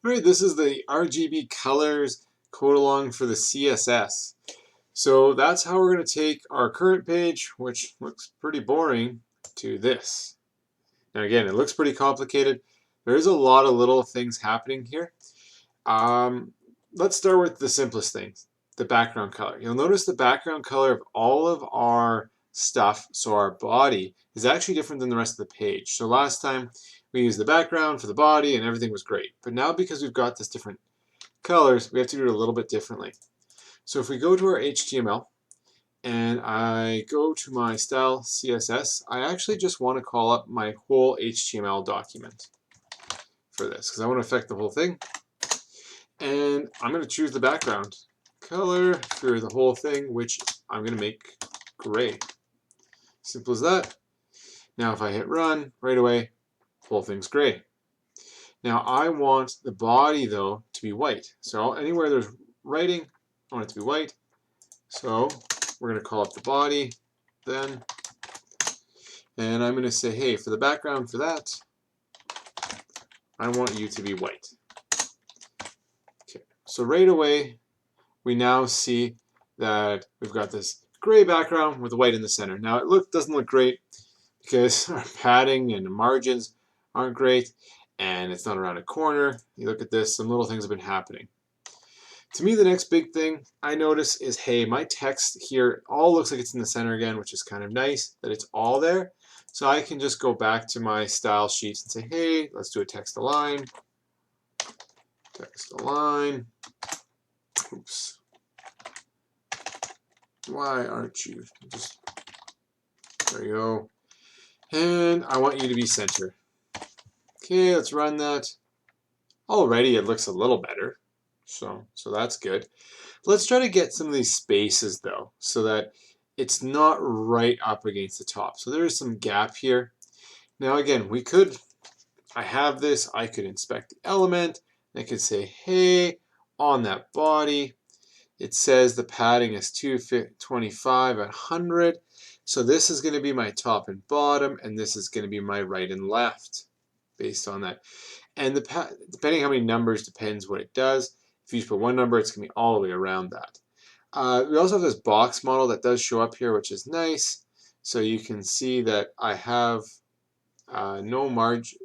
Alright, this is the RGB colors code along for the CSS. So that's how we're going to take our current page, which looks pretty boring, to this. Now again, it looks pretty complicated. There is a lot of little things happening here. Let's start with the simplest things, the background color. You'll notice the background color of all of our stuff, so our body, is actually different than the rest of the page. So last time we used the background for the body and everything was great. But now because we've got this different colors, we have to do it a little bit differently. So if we go to our HTML and I go to my style CSS, I actually just want to call up my whole HTML document for this because I want to affect the whole thing. And I'm going to choose the background color for the whole thing, which I'm going to make gray. Simple as that. Now if I hit run, right away, whole thing's gray. Now I want the body though to be white. So anywhere there's writing, I want it to be white. So we're going to call up the body then. And I'm going to say, hey, for the background for that, I want you to be white. Okay, so right away, we now see that we've got this gray background with white in the center. Now it doesn't look great because our padding and the margins aren't great and it's not around a corner. You look at this, some little things have been happening. To me, the next big thing I notice is, hey, my text here all looks like it's in the center again, which is kind of nice that it's all there. So I can just go back to my style sheets and say, hey, let's do a text align. Text align. Oops. Why aren't you? There you go. And I want you to be center. Okay, let's run that. Already it looks a little better. So that's good. Let's try to get some of these spaces though, so that it's not right up against the top. So there is some gap here. Now again, I have this, I could inspect the element, and I could say, hey, on that body, it says the padding is 225 at 100. So this is going to be my top and bottom, and this is going to be my right and left based on that. And depending how many numbers depends what it does. If you just put one number, it's going to be all the way around that. We also have this box model that does show up here, which is nice. So you can see that I have no margin.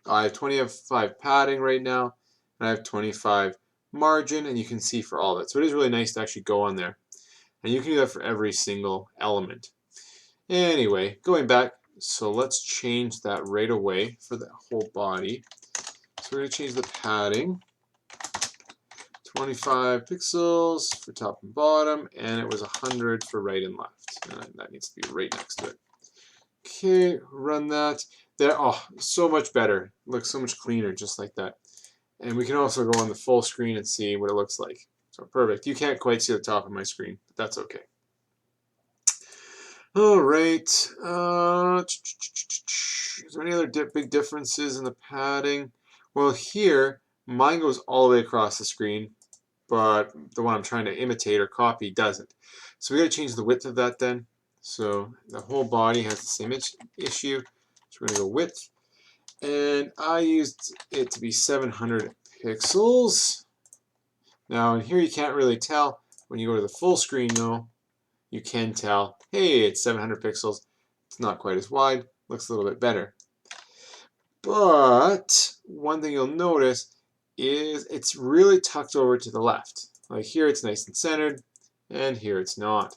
I have 25 padding right now, and I have 25 margin, and you can see for all of it. So it is really nice to actually go on there. And you can do that for every single element. Anyway, going back, so let's change that right away for the whole body. So we're going to change the padding. 25 pixels for top and bottom, and it was 100 for right and left. And that needs to be right next to it. Okay, run that. There, oh, so much better. Looks so much cleaner, just like that. And we can also go on the full screen and see what it looks like. So perfect. You can't quite see the top of my screen, but that's okay. All right. Is there any other big differences in the padding? Well, here, mine goes all the way across the screen, but the one I'm trying to imitate or copy doesn't. So we got to change the width of that then. So the whole body has the same issue. So we're going to go width. And I used it to be 700 pixels. Now in here you can't really tell. When you go to the full screen though, you can tell, hey, it's 700 pixels. It's not quite as wide. Looks a little bit better. But one thing you'll notice is it's really tucked over to the left. Like here it's nice and centered, and here it's not.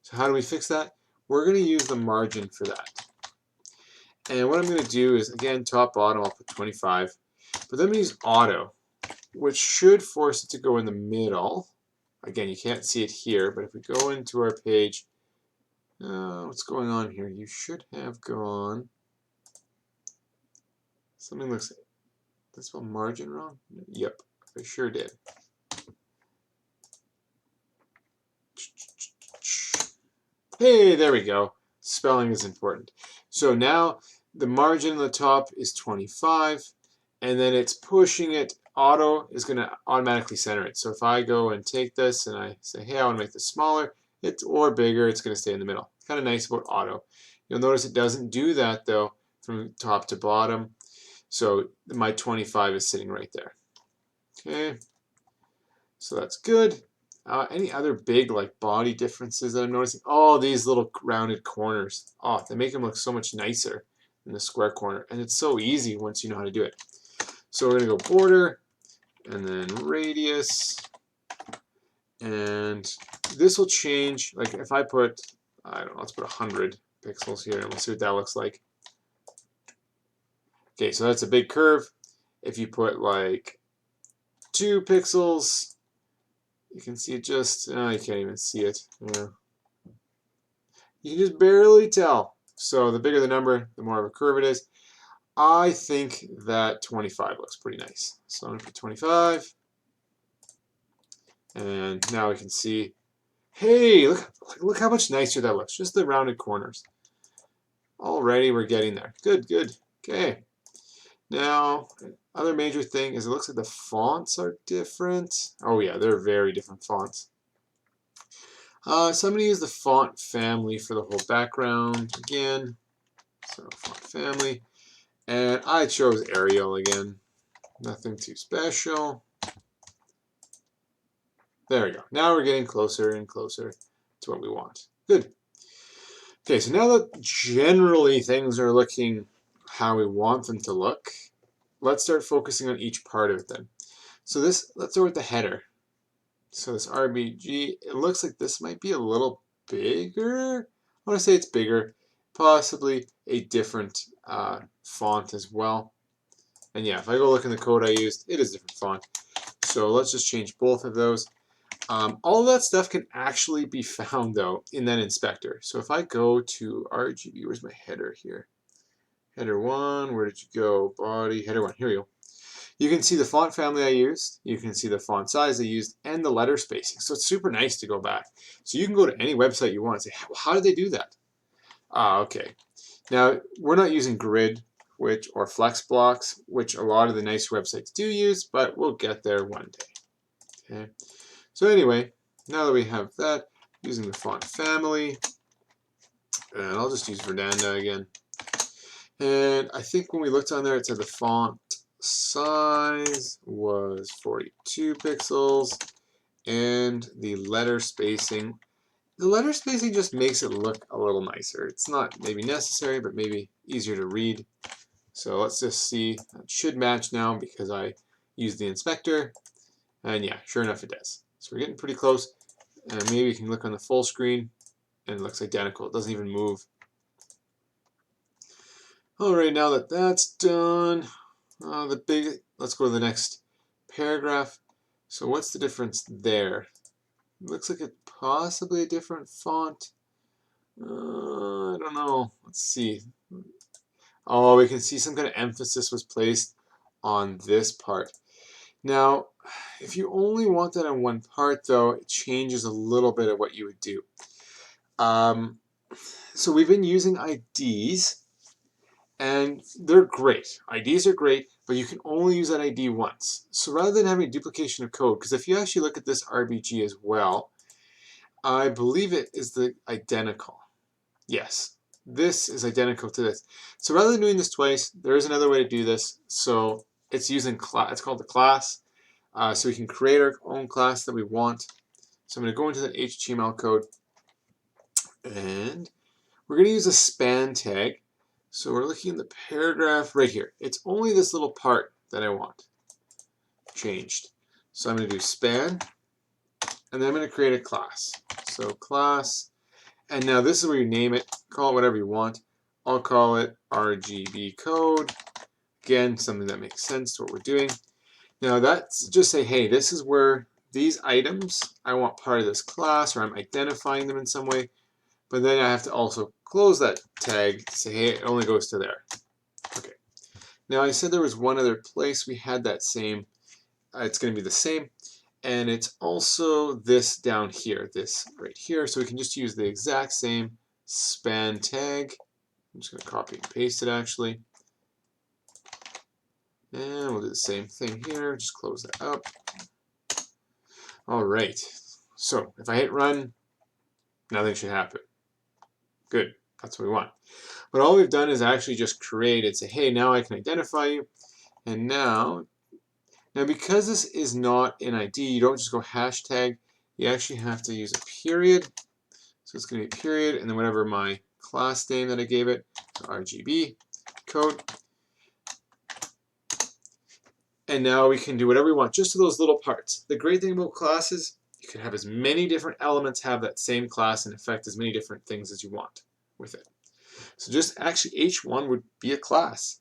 So how do we fix that? We're going to use the margin for that. And what I'm going to do is, again, top, bottom, I'll put 25. But then I'm going to use auto, which should force it to go in the middle. Again, you can't see it here, but if we go into our page, what's going on here? You should have gone, something looks, did I spell margin wrong? Yep, I sure did. Hey, there we go. Spelling is important. So now the margin on the top is 25, and then it's pushing it. Auto is going to automatically center it. So if I go and take this and I say, hey, I want to make this smaller, or bigger, it's going to stay in the middle. It's kind of nice about auto. You'll notice it doesn't do that though from top to bottom. So my 25 is sitting right there. Okay, so that's good. Any other big like body differences that I'm noticing? Oh, these little rounded corners. Oh, they make them look so much nicer than the square corner. And it's so easy once you know how to do it. So we're going to go border and then radius. And this will change. Like if I put, I don't know, let's put 100 pixels here and we'll see what that looks like. Okay, so that's a big curve. If you put like 2 pixels, you can see it just, you can't even see it. Yeah. You can just barely tell. So the bigger the number, the more of a curve it is. I think that 25 looks pretty nice. So I'm going to put 25. And now we can see, hey, look how much nicer that looks. Just the rounded corners. Already we're getting there. Good, good. Okay. Now, other major thing is it looks like the fonts are different. Oh yeah, they're very different fonts. So I'm going to use the font family for the whole background again. So font family. And I chose Arial again. Nothing too special. There we go. Now we're getting closer and closer to what we want. Good. Okay, so now that generally things are looking how we want them to look, let's start focusing on each part of it then. So this, let's start with the header. So this RBG, it looks like this might be a little bigger. I want to say it's bigger, possibly a different font as well. And yeah, if I go look in the code I used, it is a different font. So let's just change both of those. All of that stuff can actually be found though in that inspector. So if I go to RGB, where's my header here? Header 1, where did you go? Body, header 1, here we go. You can see the font family I used, you can see the font size I used, and the letter spacing. So it's super nice to go back. So you can go to any website you want and say, how did they do that? Okay. Now, we're not using grid or flex blocks, which a lot of the nice websites do use, but we'll get there one day. Okay. So anyway, now that we have that, using the font family, and I'll just use Verdanda again. And I think when we looked on there, it said the font size was 42 pixels, and the letter spacing. The letter spacing just makes it look a little nicer. It's not maybe necessary, but maybe easier to read. So let's just see. It should match now because I used the inspector. And yeah, sure enough it does. So we're getting pretty close. And maybe you can look on the full screen and it looks identical. It doesn't even move. Alright, now that that's done, let's go to the next paragraph. So what's the difference there? It looks like it's possibly a different font. I don't know. Let's see. Oh, we can see some kind of emphasis was placed on this part. Now, if you only want that on one part, though, it changes a little bit of what you would do. So we've been using IDs, and they're great. IDs are great, but you can only use that ID once. So rather than having duplication of code, because if you actually look at this RBG as well, I believe it is the identical. Yes, this is identical to this. So rather than doing this twice, there is another way to do this. So it's using class. It's called the class. So we can create our own class that we want. So I'm going to go into the HTML code, and we're going to use a span tag. So we're looking at the paragraph right here. It's only this little part that I want changed. So I'm going to do span, and then I'm going to create a class. So class, and now this is where you name it. Call it whatever you want. I'll call it RGB code. Again, something that makes sense to what we're doing. Now that's just say, hey, this is where these items, I want part of this class, or I'm identifying them in some way. But then I have to also close that tag to say, hey, it only goes to there. Okay. Now I said there was one other place we had that same, it's going to be the same. And it's also this down here, this right here. So we can just use the exact same span tag. I'm just going to copy and paste it actually. And we'll do the same thing here. Just close that up. All right. So if I hit run, nothing should happen. Good. That's what we want. But all we've done is actually just create it. Say, hey, now I can identify you. And now because this is not an ID, you don't just go hashtag. You actually have to use a period. So it's going to be period, and then whatever my class name that I gave it, so RGB code. And now we can do whatever we want, just to those little parts. The great thing about classes, you can have as many different elements have that same class and affect as many different things as you want with it. So just actually H1 would be a class,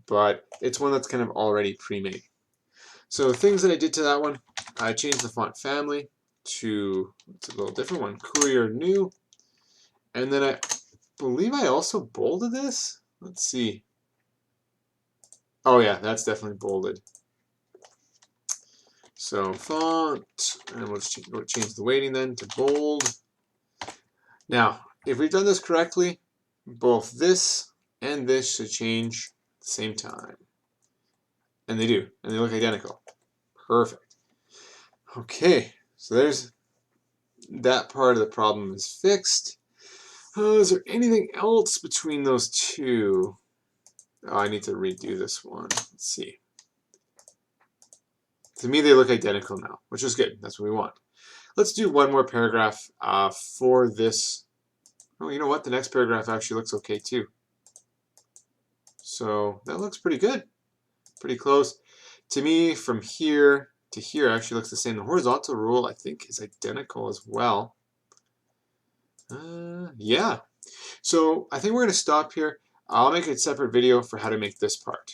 but it's one that's kind of already pre-made. So things that I did to that one, I changed the font family to, it's a little different one, Courier New. And then I believe I also bolded this. Let's see. Oh yeah, that's definitely bolded. So font, and we'll just change the weighting then to bold. Now, if we've done this correctly, both this and this should change at the same time. And they do, and they look identical. Perfect. Okay, so there's that part of the problem is fixed. Is there anything else between those two? Oh, I need to redo this one. Let's see. To me, they look identical now, which is good. That's what we want. Let's do one more paragraph for this. Oh, you know what? The next paragraph actually looks okay too. So that looks pretty good. Pretty close. To me, from here to here actually looks the same. The horizontal rule, I think, is identical as well. Yeah. So I think we're going to stop here. I'll make a separate video for how to make this part.